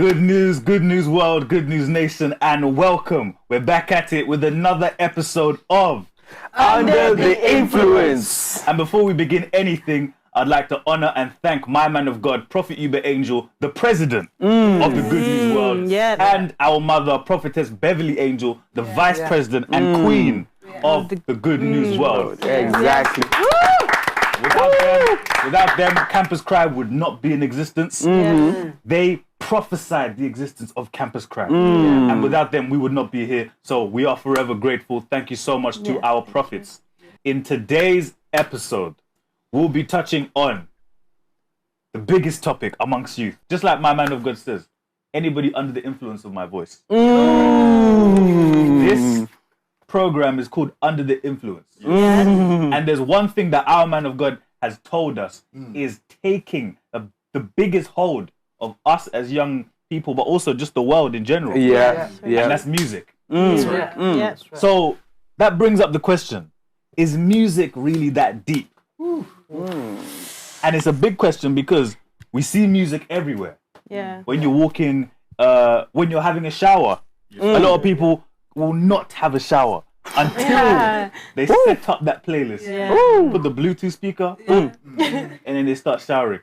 Good news world, good news nation, and welcome. We're back at it with another episode of Under the Influence. And before we begin anything, I'd like to honor and thank my man of God, Prophet Uebert Angel, the president of the Good News World, and our mother, Prophetess Beverly Angel, the vice president and queen of the Good News World. Exactly. Without them, Campus Cry would not be in existence. They prophesied the existence of Campus Cry. And without them, we would not be here. So we are forever grateful. Thank you so much to our prophets. In today's episode, we'll be touching on the biggest topic amongst youth. Just like my man of God says, anybody under the influence of my voice. This program is called Under the Influence. And there's one thing that our man of God has told us is taking the biggest hold of us as young people, but also just the world in general. And that's music. So that brings up the question, is music really that deep? And it's a big question because we see music everywhere. When you're walking, when you're having a shower, a lot of people will not have a shower until they set up that playlist, put the Bluetooth speaker, and then they start showering.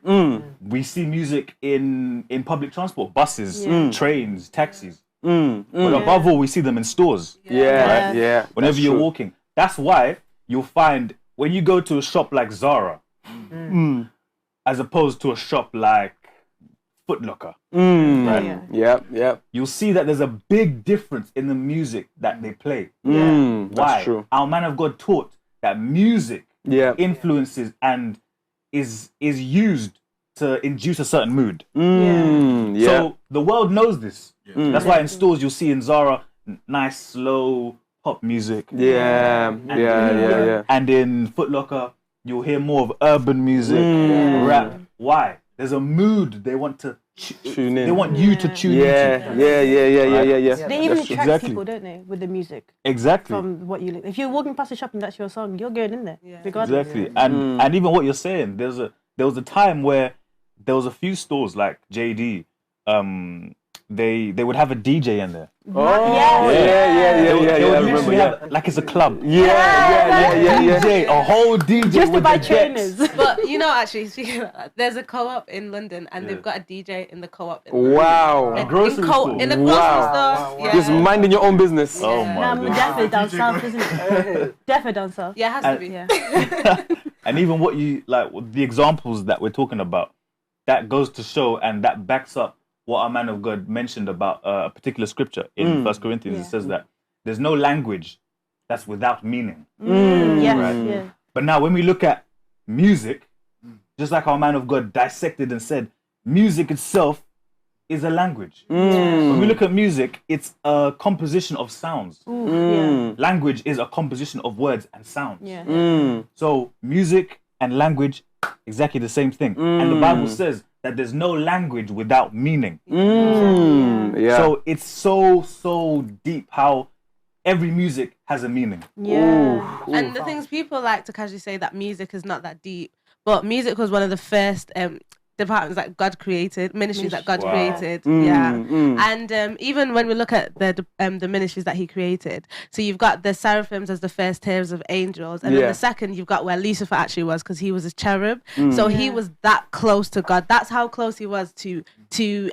We see music in public transport, buses, trains, taxis. But above all, we see them in stores. Whenever you're walking. That's why you'll find when you go to a shop like Zara, as opposed to a shop like Foot Locker, you'll see that there's a big difference in the music that they play. Why? That's true. Our man of God taught that music influences and is used to induce a certain mood. So the world knows this. That's why in stores you'll see in Zara nice slow pop music. And in Foot Locker you'll hear more of urban music, rap. Why? There's a mood they want to tune in. They want you to tune into. They even attract people, don't they, with the music? Exactly. From what you, if you're walking past the shop and that's your song, you're going in there. Regardless. Exactly. And even what you're saying, there was a time where there was a few stores like JD, they would have a DJ in there. They would literally have, like it's a club. DJ, a whole DJ just with to buy the trainers. But you know, actually, speaking of that, there's a co-op in London, and they've got a DJ in the co-op. A grocery store. In the grocery store. Just minding your own business. Oh my God. Definitely down south, isn't it? Definitely down south. Yeah, it has to be. And even what you like, the examples that we're talking about, that goes to show and that backs up what our man of God mentioned about a particular scripture in 1 Corinthians. It says that there's no language that's without meaning. But now when we look at music, just like our man of God dissected and said, music itself is a language. When we look at music, it's a composition of sounds. Language is a composition of words and sounds. So music and language, exactly the same thing. And the Bible says that there's no language without meaning. So it's so deep how every music has a meaning. And the things people like to casually say that music is not that deep, but music was one of the first departments that God created, ministries that God created. And even when we look at the ministries that he created, so you've got the seraphims as the first tiers of angels, and then the second you've got where Lucifer actually was, because he was a cherub. So he was that close to God. That's how close he was to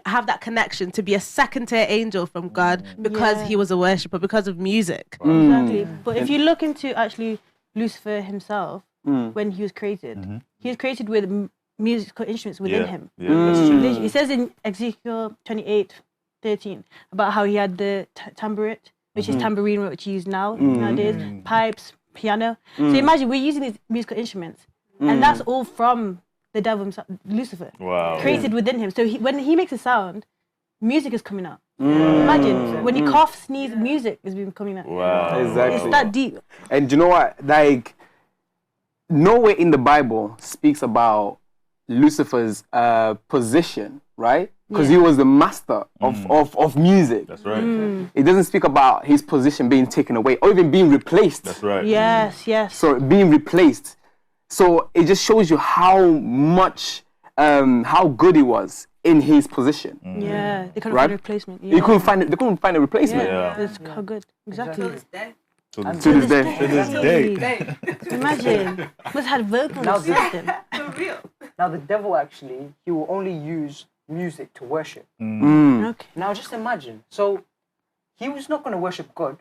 have that connection, to be a second tier angel from God, because he was a worshipper, because of music. Exactly. But if you look into actually Lucifer himself, when he was created, he was created with musical instruments within him. It says in Ezekiel 28:13 about how he had the tambourine, which is tambourine, which you use nowadays, pipes, piano. So imagine we're using these musical instruments, and that's all from the devil himself, Lucifer, created within him. So when he makes a sound, music is coming out. Imagine when he coughs, sneezes, music is coming out. Exactly. It's that deep. And you know what? Like, nowhere in the Bible speaks about Lucifer's position, right? Because he was the master of music. That's right. It doesn't speak about his position being taken away or even being replaced. That's right. Yes. So being replaced. So it just shows you how much how good he was in his position. Yeah, they couldn't Right? find a replacement. Yeah. They couldn't find a replacement. Yeah. That's how good. Exactly. To To this day. To this day. Imagine. Must have vocal Now system. Now the devil actually, he will only use music to worship. Okay. Now just imagine. So he was not going to worship God.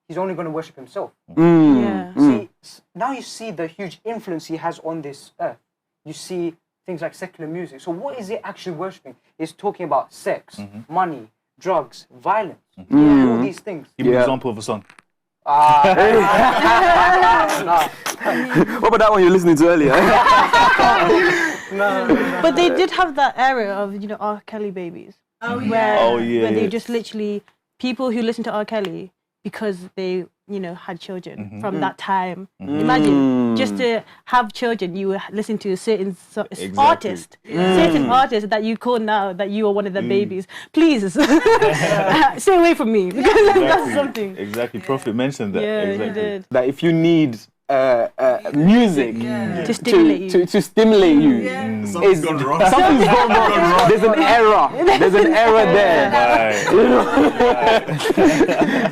He's only going to worship himself. Yeah. See, now you see the huge influence he has on this earth. You see things like secular music. So what is it actually worshiping? It's talking about sex, money, drugs, violence, all these things. Give me an example of a song. What about that one you're listening to earlier? But they did have that era of, R. Kelly babies. Where they just literally, people who listen to R. Kelly because they, had children from that time. Imagine, just to have children, you would listen to a certain artist, certain artist that you call now that you are one of their babies. Please, stay away from me, because that's something. Exactly, Prophet mentioned that. Yeah, exactly. he did. That if you need music To stimulate you. to stimulate you, Something's gone wrong. something's gone wrong. There's an error. There's an error there.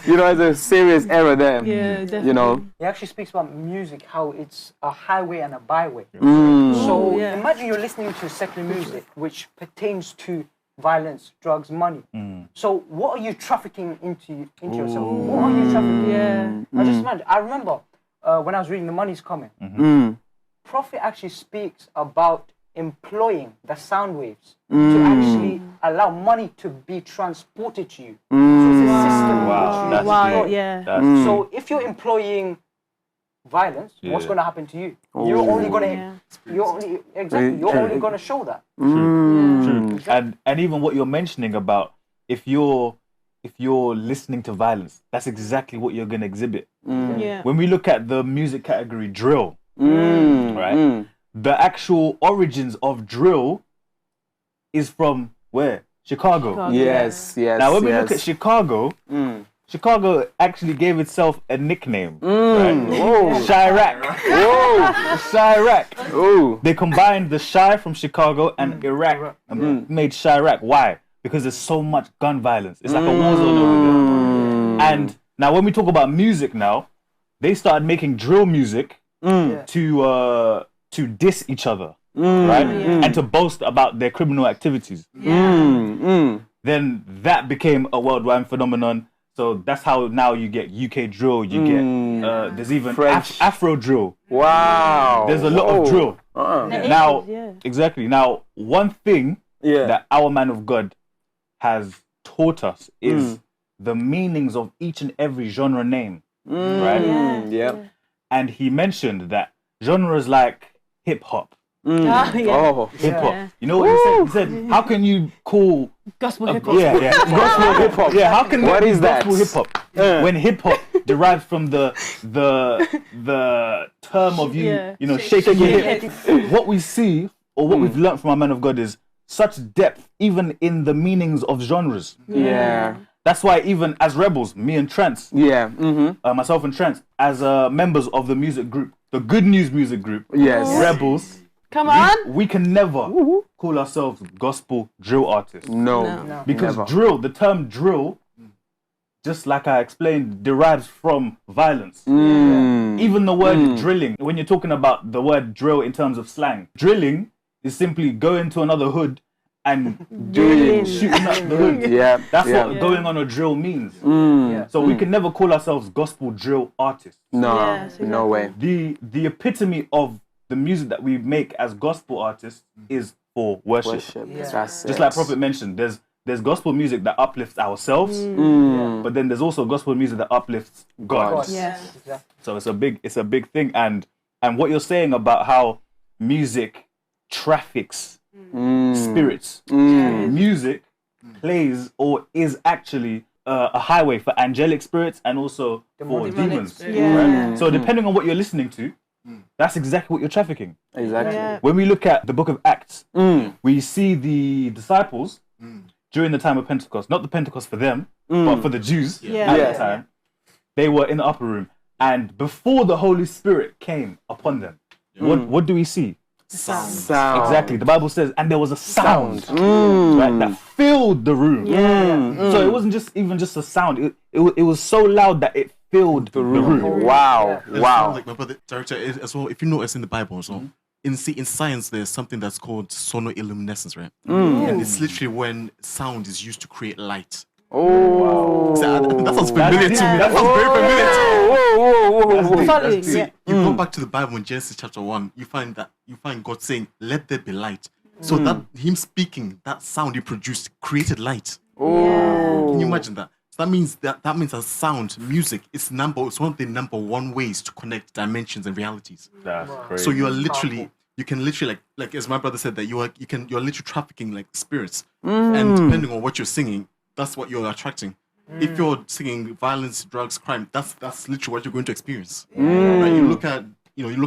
There's a serious error there. Yeah, definitely. He actually speaks about music, how it's a highway and a byway. Mm. So yeah. imagine you're listening to secular music, which pertains to violence, drugs, money. So what are you trafficking into yourself? What are you trafficking? Yeah. Now just imagine. I remember when I was reading The Money's Coming, Prophet actually speaks about employing the sound waves to actually allow money to be transported to you. So it's a system Wow, which that's you Wow, employ. yeah. That's So if you're employing violence, what's Yeah. going to happen to you? You're only going to you're only going to show that. true. And even what you're mentioning about if you're listening to violence, that's exactly what you're going to exhibit. Yeah. When we look at the music category drill, right? The actual origins of drill is from where? Chicago. Yes. Now, when we look at Chicago, Chicago actually gave itself a nickname. Right? Chirac. Chirac. Oh. They combined the Chi from Chicago and Iraq and made Chirac. Why? Because there's so much gun violence. It's like a war zone over there. And now when we talk about music now, they started making drill music to diss each other, right? And to boast about their criminal activities. Then that became a worldwide phenomenon. So that's how now you get UK drill, you get, there's even French. Afro drill. Wow. There's a lot of drill. Now, Yeah. exactly. Now, one thing that our man of God has taught us is the meanings of each and every genre name, right? Yeah. And he mentioned that genres like hip hop, Oh, yeah. Oh. hip hop. Yeah. You know what he said? He said, "How can you call Gospel hip hop. yeah, Gospel hip hop. yeah? How can What that be is that? gospel hip hop when hip hop derives from the term of shaking your hip? What we see or what we've learned from our man of God is such depth, even in the meanings of genres. Yeah. That's why even as rebels, me and Trent, Yeah. myself and Trent, as members of the music group, the Good News music group, Yes. Rebels, Come on. we can never call ourselves gospel drill artists. No. Because Never. the term drill, just like I explained, derives from violence. Even the word drilling, when you're talking about the word drill in terms of slang, drilling is simply going to another hood and shooting up the hood. Yeah. That's yeah. what going on a drill means. Yeah. So we can never call ourselves gospel drill artists. No. Yes, No way. The epitome of the music that we make as gospel artists is for worship. Worship. Yeah. That's Just it. like Prophet mentioned, there's gospel music that uplifts ourselves, but then there's also gospel music that uplifts God. God. Yes. Exactly. So it's a big thing. And what you're saying about how music traffics spirits, music plays or is actually a highway for angelic spirits and also for demons. Yeah. Right? So depending on what you're listening to, that's exactly what you're trafficking. Exactly. Yeah. When we look at the book of Acts, we see the disciples during the time of Pentecost, not the Pentecost for them, but for the Jews Yeah. at Yeah. the time, they were in the upper room. And before the Holy Spirit came upon them, what do we see? Sound. Exactly. The Bible says, and there was a sound, right, that filled the room. So it wasn't even just a sound. It was so loud that it filled the room. Wow. Wow. Like my brother director as well. If you notice in the Bible as well, in science, there's something that's called sonoluminescence, right? And it's literally when sound is used to create light. Oh, So that sounds familiar to me. That sounds very familiar. See, you go back to the Bible in Genesis chapter 1, you find God saying, "Let there be light." So that him speaking, that sound he produced created light. Can you imagine that? So that means that sound, music, it's one of the number one ways to connect dimensions and realities. That's crazy. So you can literally like as my brother said that you're literally trafficking like spirits, and depending on what you're singing, that's what you're attracting. If you're singing violence, drugs, crime, that's literally what you're going to experience. Right? You look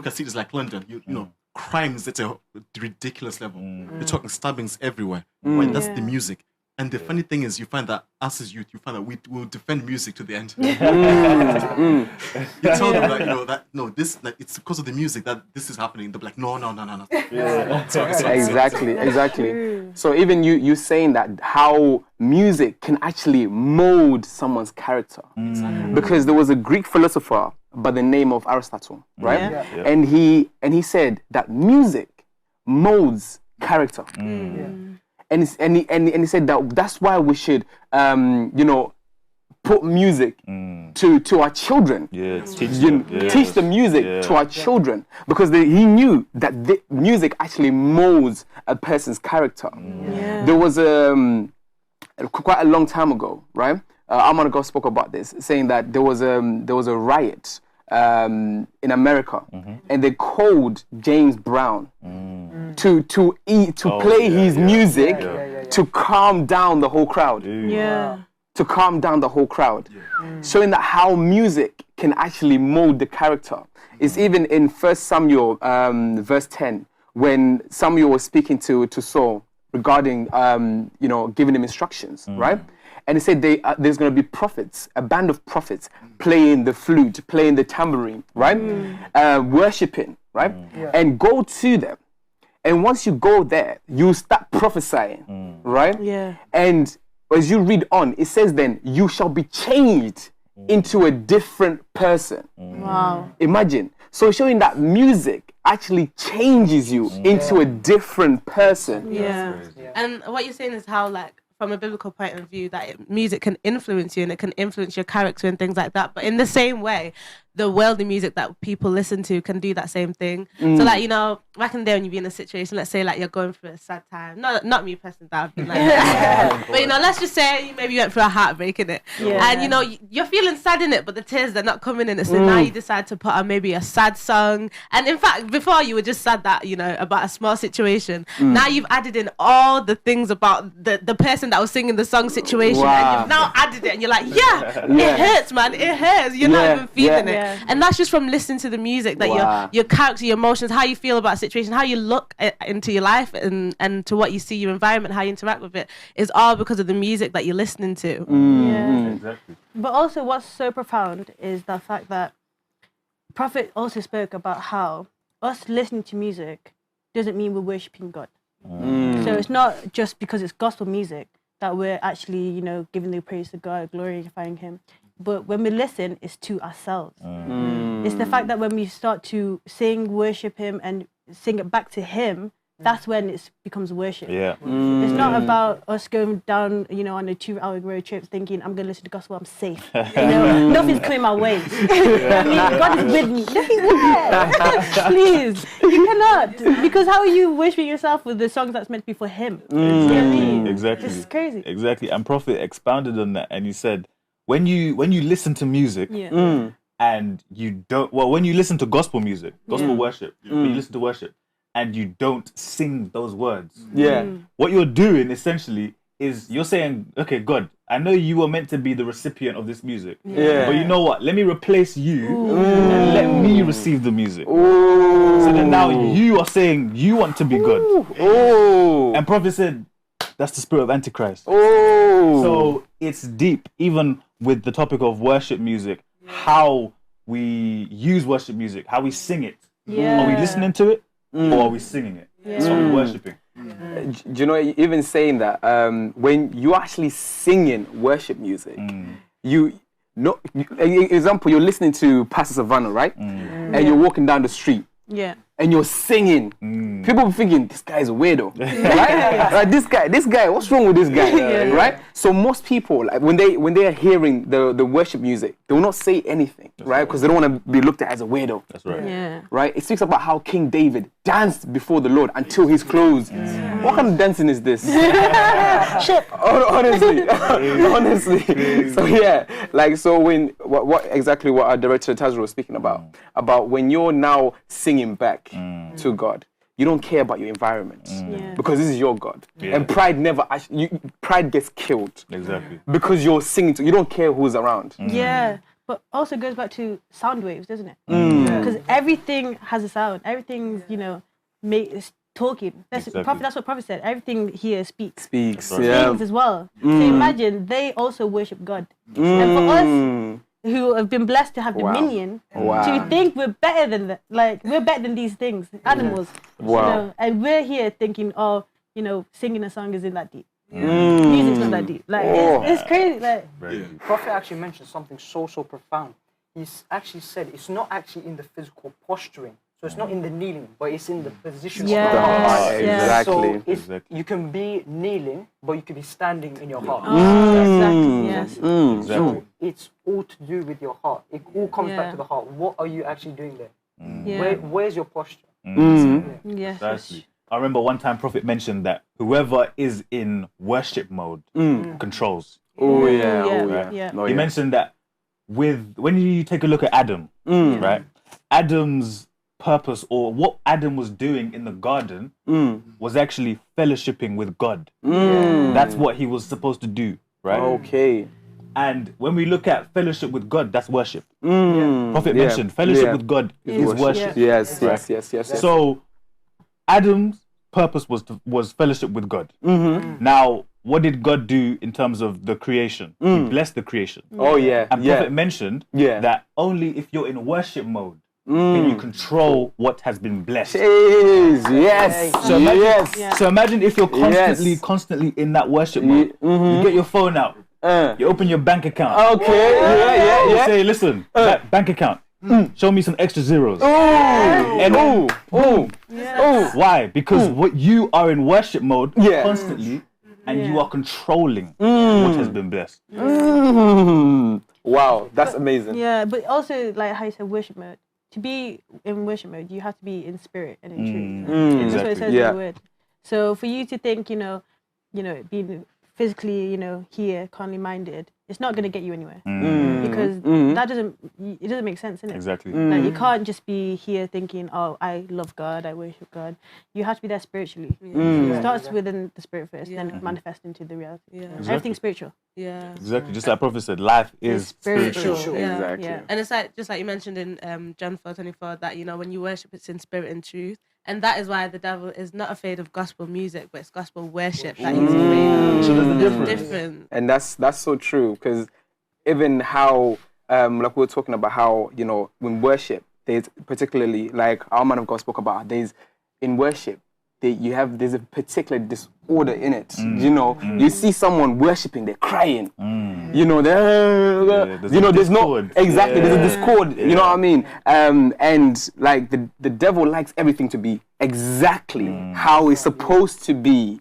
at cities like London, you know, crimes at a ridiculous level. You're talking stabbings everywhere. Right? That's the music. And the funny thing is, you find that us as youth, you find that we will defend music to the end. You tell them that it's because of the music that this is happening. They're like, no. Exactly. So even you saying that how music can actually mold someone's character, because there was a Greek philosopher by the name of Aristotle, right? And he said that music molds character. And he said that's why we should, put music to our children. Teach the music to our children, because he knew that the music actually molds a person's character. There was quite a long time ago, right? Armand spoke about this, saying that there was a riot in America, and they called James Brown to play his music to calm down the whole crowd. To calm down the whole crowd, showing that how music can actually mold the character. It's even in 1 Samuel verse 10, when Samuel was speaking to Saul regarding giving him instructions, right? And he said there's going to be prophets, a band of prophets playing the flute, playing the tambourine, right? Worshipping, right? And go to them. And once you go there, you start prophesying, right? And as you read on, it says then, you shall be changed into a different person. Wow. Imagine. So showing that music actually changes you into a different person. And what you're saying is how, like, from a biblical point of view, that music can influence you and it can influence your character and things like that. But in the same way, the worldly music that people listen to can do that same thing. So, like, you know, back in the day when you be in a situation, let's say, like, you're going through a sad time. Not me personally, that I've been like that. But, you know, let's just say maybe you went through a heartbreak in it. And, you know, you're feeling sad in it, but the tears, they're not coming in it. So now you decide to put on maybe a sad song. And in fact, before you were just sad that, you know, about a small situation. Now you've added in all the things about the person that was singing the song situation. And you've now added it. And you're like, it hurts, man. It hurts. You're not even feeling it. And that's just from listening to the music, that your character, your emotions, how you feel about a situation, how you look into your life and to what you see, your environment, how you interact with it, is all because of the music that you're listening to. Exactly. But also what's so profound is the fact that Prophet also spoke about how us listening to music doesn't mean we're worshipping God. So it's not just because it's gospel music that we're actually, you know, giving the praise to God, glorifying Him. But when we listen, it's to ourselves. It's the fact that when we start to sing, worship Him, and sing it back to Him, that's when it becomes worship. It's not about us going down, you know, on a 2-hour road trip thinking, I'm going to listen to gospel, I'm safe. You know, nothing's coming my way. I mean, God is with me. Please, you cannot. Because how are you worshiping yourself with the songs that's meant to be for Him? Exactly. This is crazy. Exactly. And Prophet expounded on that, and he said, when you listen to music and you don't, when you listen to gospel music, gospel worship, when you listen to worship and you don't sing those words, what you're doing essentially is you're saying, okay, God, I know you were meant to be the recipient of this music, but you know what? Let me replace you and let me receive the music. So then now you are saying you want to be God. And Prophet said, that's the spirit of Antichrist. So it's deep, even with the topic of worship music, how we use worship music, how we sing it. Are we listening to it? or are we singing it? So are we worshiping? Do you know, even saying that, when you actually singing worship music, example, you're listening to Pastor Savannah, right? And you're walking down the street. Yeah. And you're singing. People be thinking, this guy is a weirdo, right? Like, this guy, what's wrong with this guy, right? So most people, like, when they are hearing the worship music, they will not say anything, right? Because they don't want to be looked at as a weirdo. That's right. Yeah. Right? It speaks about how King David danced before the Lord until his clothes. What kind of dancing is this? Honestly. So yeah, like, so when what exactly what our director Tazra was speaking about when you're now singing back to God, you don't care about your environment because this is your God. And pride never pride gets killed. Exactly. Because you're singing you don't care who's around. Yeah. But also goes back to sound waves, doesn't it? Because everything has a sound. Everything's, is talking. That's what Prophet said. Everything here speaks. Speaks. Sings as well. So imagine they also worship God. And for us who have been blessed to have dominion, to think we're better than that, like we're better than these things, animals. Wow. And we're here thinking, singing a song isn't that deep. Music's not that deep. Like it's crazy. Like Prophet actually mentioned something so profound. He's actually said it's not actually in the physical posturing. So it's not in the kneeling, but it's in the position of the heart. Exactly. So you can be kneeling, but you could be standing in your heart. Exactly. Yes. So it's all to do with your heart. It all comes back to the heart. What are you actually doing there? Where's your posture? Yes. Exactly. I remember one time Prophet mentioned that whoever is in worship mode controls. He mentioned that when you take a look at Adam, right? Adam's purpose, or what Adam was doing in the garden, was actually fellowshipping with God. That's what he was supposed to do, right? Okay. And when we look at fellowship with God, that's worship. Prophet mentioned fellowship with God is worship. Yes. So Adam's purpose was fellowship with God. Now, what did God do in terms of the creation? He blessed the creation. And Prophet mentioned that only if you're in worship mode can you control what has been blessed. So imagine if you're constantly in that worship mode. You get your phone out. You open your bank account. You say, listen, bank account. Show me some extra zeros. Why? Because what you are in worship mode constantly, and you are controlling what has been blessed. Wow, that's amazing. Yeah, but also like how you said worship mode. To be in worship mode, you have to be in spirit and in truth. That's what it says in the word. So for you to think, being physically, here, carnally minded, it's not going to get you anywhere because that doesn't make sense, innit? Exactly. Like you can't just be here thinking, oh, I love God, I worship God. You have to be there spiritually. It starts within the spirit first, then manifest into the reality. Exactly. Everything's spiritual. Exactly. Just like Prophet said, life is spiritual. Exactly. And it's like just like you mentioned in John 4:24 that when you worship, it's in spirit and truth. And that is why the devil is not afraid of gospel music, but it's gospel worship that he's afraid of. So there's a difference. Different. And that's so true, because even how, like we were talking about how, when worship, there's particularly, like our man of God spoke about, in worship, there's a particular disorder in it. You see someone worshiping, they're crying. There's no exactly. There's a discord. You know what I mean? And like the devil likes everything to be exactly how it's supposed to be.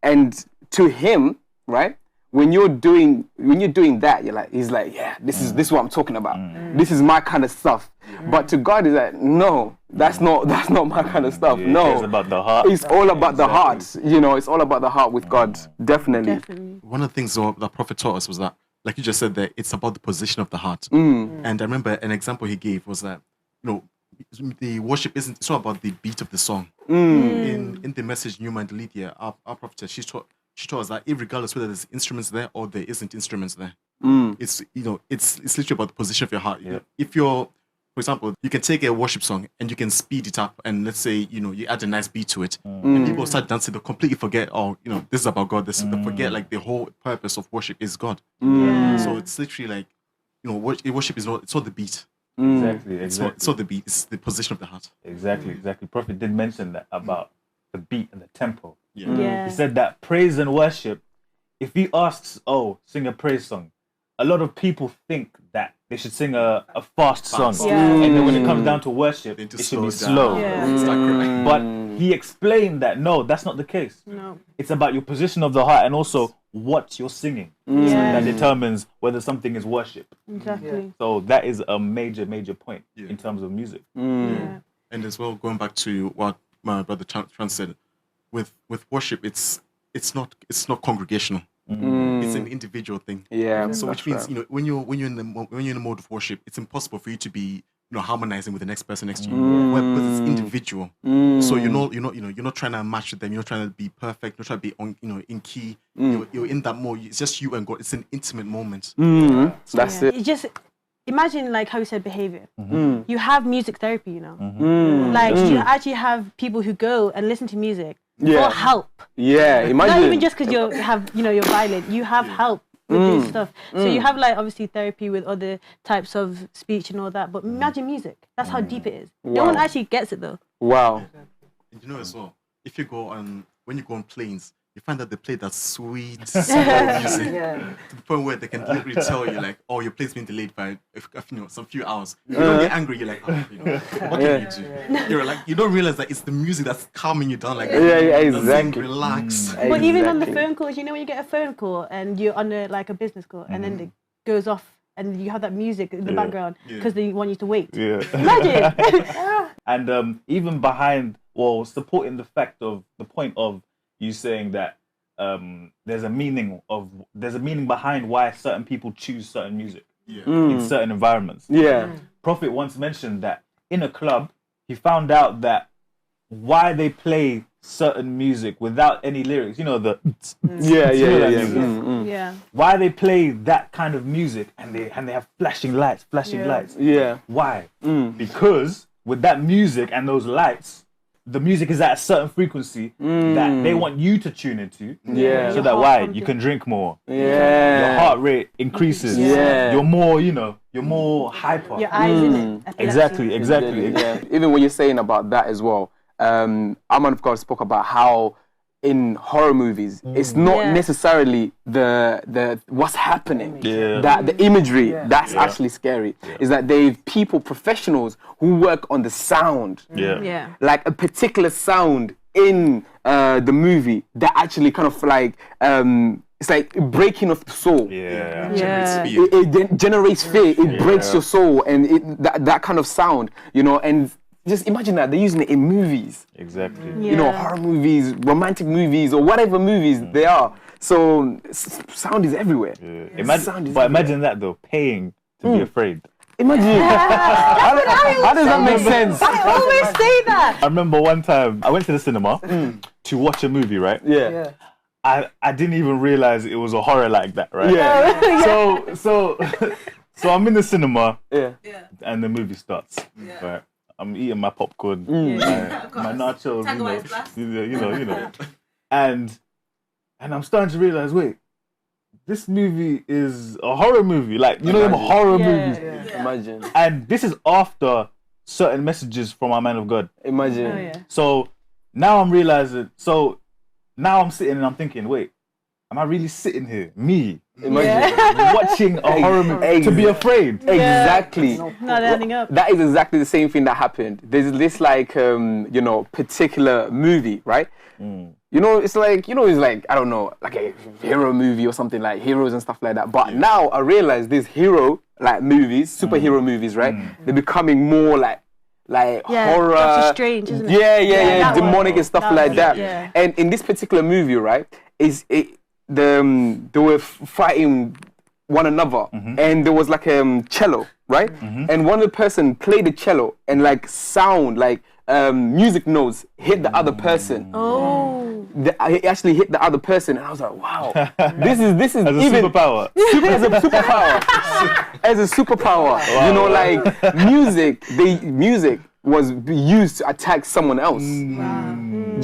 And to him, right? When you're doing that, he's like, yeah, this is what I'm talking about. This is my kind of stuff. But to God, he's like, no, that's not my kind of stuff. No, it's about the heart. It's all about the heart. It's all about the heart with God. Definitely. One of the things that Prophet taught us was that, like you just said, that it's about the position of the heart. And I remember an example he gave was that, the worship it's not about the beat of the song. In the message New Mind Lydia, our prophetess, she taught us that regardless whether there's instruments there or there isn't instruments there, it's literally about the position of your heart. If you're, for example, you can take a worship song and you can speed it up, and let's say you add a nice beat to it, and people start dancing, they completely forget, this is about God. They forget like the whole purpose of worship is God. So it's literally like, worship is not the beat. Exactly. So the beat is the position of the heart. Exactly. Prophet did mention that about the beat and the tempo. Yeah. He said that praise and worship, if he asks, sing a praise song, a lot of people think that they should sing a fast song. Yeah. And then when it comes down to worship, it should be slow. Yeah. But he explained that, no, that's not the case. No. It's about your position of the heart and also what you're singing. Yeah. That determines whether something is worship. Exactly. So that is a major point in terms of music. Yeah. And as well, going back to what my brother Trans said, with worship, it's not congregational. It's an individual thing. Yeah. So which means when you're in the mode of worship, it's impossible for you to be harmonizing with the next person next to you. Because it's individual. So you're not trying to match with them. You're not trying to be perfect. You're not trying to be in key. You're in that mode. It's just you and God. It's an intimate moment. That's it. It's just imagine like how you said behavior. You have music therapy, Like you actually have people who go and listen to music for help. Yeah, imagine. Not even just because you're violent. You have help with this stuff. So you have like obviously therapy with other types of speech and all that. But imagine music. That's how deep it is. No one actually gets it though. Wow. And as well, if you go when you go on planes, you find that they play that sweet music to the point where they can literally tell you like, your plane's been delayed by some few hours. You don't get angry. You're like, what can you do? You're like, you don't realize that it's the music that's calming you down. Like, exactly. Relax. But even on the phone calls, when you get a phone call and you're on a business call and then it goes off and you have that music in the background because they want you to wait. Yeah. Imagine. And even supporting the point of you saying that there's a meaning behind why certain people choose certain music in certain environments. Prophet once mentioned that in a club he found out that why they play certain music without any lyrics, why they play that kind of music and they have flashing lights. Why? Because with that music and those lights, the music is at a certain frequency that they want you to tune into. So that you can drink more. Your heart rate increases. You're more hyper. Your eyes in it. Exactly. Even when you're saying about that as well, Aman of course spoke about how in horror movies it's not necessarily the what's happening, that the imagery that's actually scary. Is that they've professionals who work on the sound, like a particular sound in the movie that actually kind of like it's like breaking of the soul. It generates fear. It breaks your soul, and that kind of sound, and just imagine that they're using it in movies. Exactly. Horror movies, romantic movies, or whatever movies they are. So sound is everywhere. Imagine that though, paying to be afraid. Imagine. How does that make sense? I always say that. I remember one time I went to the cinema to watch a movie, right? Yeah. I didn't even realize it was a horror like that, right? So I'm in the cinema, and the movie starts. Right? I'm eating my popcorn, my nachos, and I'm starting to realize, wait, this movie is a horror movie, like them horror movies. Imagine. And this is after certain messages from our man of God. Imagine. So now I'm realizing. So now I'm sitting and I'm thinking, wait, am I really sitting here, me? Watching a horror movie to be afraid. Exactly. Not adding up. That is exactly the same thing that happened. There's this like particular movie, right? It's like I don't know, like a hero movie or something, like heroes and stuff like that. But now I realize these hero like movies, superhero movies, right? They're becoming more like horror. Doctor Strange, isn't it? Yeah, demonic and stuff like that. Yeah. And in this particular movie, right, they were fighting one another, and there was like a cello, right? And one of the person played the cello, and like sound, like music notes hit the other person. It actually hit the other person, and I was like, wow, this is as a even superpower. As a superpower. As a superpower. Wow. Like music was used to attack someone else.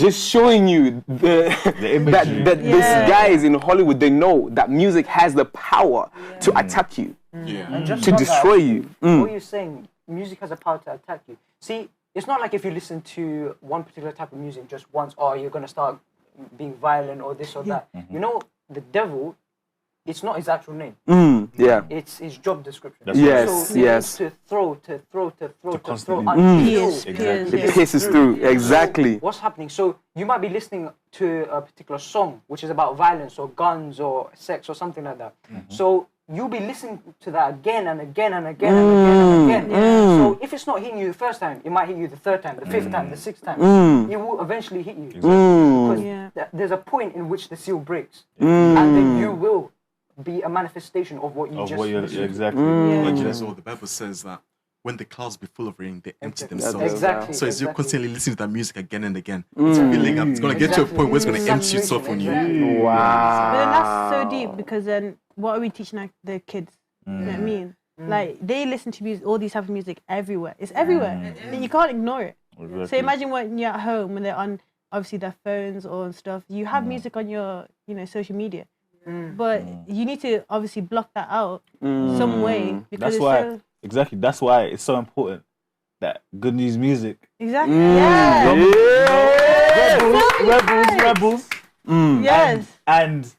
Just showing you that these guys in Hollywood, they know that music has the power to attack you, And just to on destroy that, you. What you're saying, music has a power to attack you. See, it's not like if you listen to one particular type of music just once, or you're gonna start being violent or this or that. You know, the devil, it's not his actual name. Yeah. It's his job description. Yes, so he yes. needs to throw constantly until It pierces through. Exactly. So what's happening? So you might be listening to a particular song which is about violence or guns or sex or something like that. So you'll be listening to that again and again and again and again. So if it's not hitting you the first time, it might hit you the third time, the fifth time, the sixth time. It will eventually hit you. Because there's a point in which the seal breaks. And then you will be a manifestation of what you just exactly. So the Bible says that when the clouds be full of rain, they empty themselves. Exactly. So as you're constantly listening to that music again and again, it's building up. It's going to get to a point where it's going to empty itself on you. Wow. But then that's so deep, because then what are we teaching the kids? You know what I mean? Like, they listen to music, all these type of music everywhere. It's everywhere. And you can't ignore it. Exactly. So imagine when you're at home, when they're on, obviously, their phones or stuff. You have music on your, social media. But you need to obviously block that out some way. Because that's why, exactly, that's why it's so important that good news music. Exactly. Yeah. Rebels. Yes. And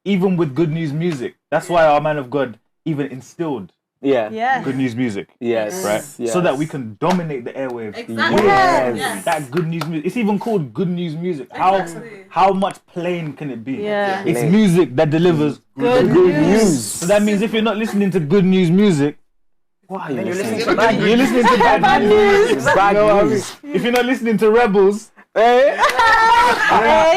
even with good news music, that's why our man of God even instilled good news music. Yes. Right? Yes. So that we can dominate the airwaves. Exactly. Yes. That good news music. It's even called good news music. How much plain can it be? Yeah. It's music that delivers Good news. So that means if you're not listening to good news music, Why are you listening listening? to bad you're listening to bad news. Bad You know what I mean? news. If you're not listening to Rebels, Hey.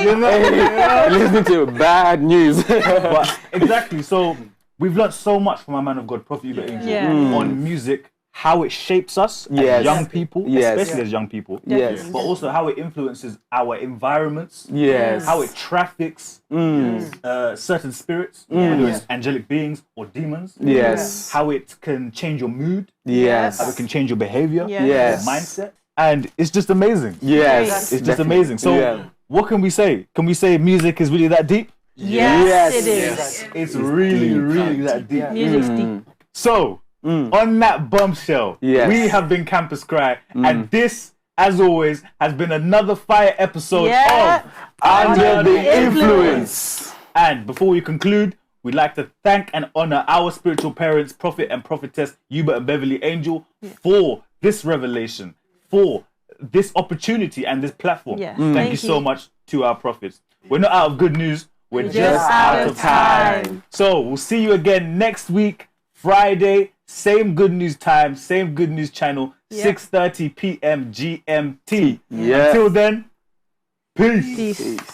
you're not, Listening to bad news. but exactly. So we've learned so much from our man of God, Prophet Uebert Angel, on music, how it shapes us as young people, especially as young people. Yes. But also how it influences our environments. Yes. How it traffics certain spirits, whether it's angelic beings or demons. Yes. How it can change your mood. Yes. How it can change your behavior, Yes. your mindset. And it's just amazing. Yes. It's just amazing. So what can we say? Can we say music is really that deep? Yes, it is. Yes. It's really, really that deep. Music's deep. So, on that bombshell, we have been Campus Cry, and this, as always, has been another fire episode of Under the Influence. And before we conclude, we'd like to thank and honor our spiritual parents, Prophet and Prophetess Uebert and Beverly Angel, for this revelation, for this opportunity and this platform. Thank you so much to our prophets. We're not out of good news. We're just out of time. So we'll see you again next week, Friday, same good news time, same good news channel, 6:30 p.m. GMT. Until then, peace.